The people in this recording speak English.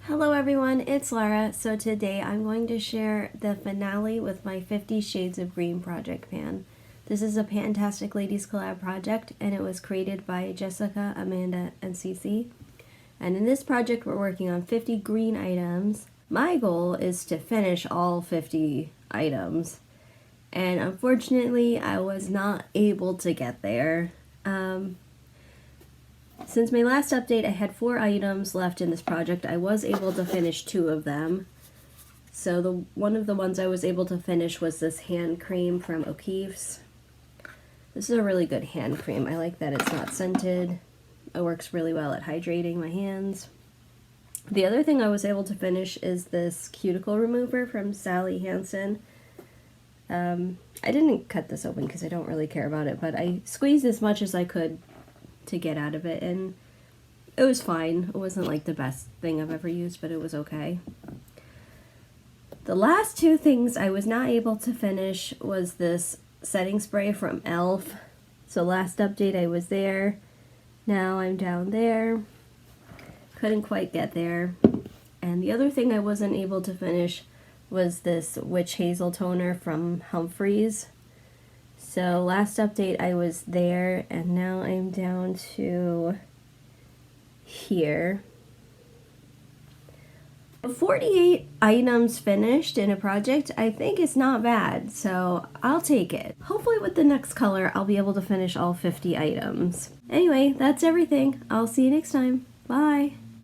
Hello everyone, it's Lara. So today I'm going to share the finale with my 50 Shades of Green project pan. This is a Fantastic Ladies collab project and it was created by Jessica, Amanda, and Cece. And in this project we're working on 50 green items. My goal is to finish all 50 items. And unfortunately I was not able to get there. Since my last update, I had 4 items left in this project. I was able to finish 2 of them. So one of the ones I was able to finish was this hand cream from O'Keeffe's. This is a really good hand cream. I like that it's not scented. It works really well at hydrating my hands. The other thing I was able to finish is this cuticle remover from Sally Hansen. I didn't cut this open because I don't really care about it, but I squeezed as much as I could to get out of it, and it was fine. It wasn't like the best thing I've ever used, but it was okay. The last 2 things I was not able to finish was this setting spray from e.l.f. So last update I was there, now I'm down there. Couldn't quite get there. And the other thing I wasn't able to finish was this Witch Hazel toner from Humphreys. So last update I was there and now I'm down to here. 48 items finished in a project, I think it's not bad, so I'll take it. Hopefully with the next color I'll be able to finish all 50 items. Anyway, that's everything. I'll see you next time. Bye!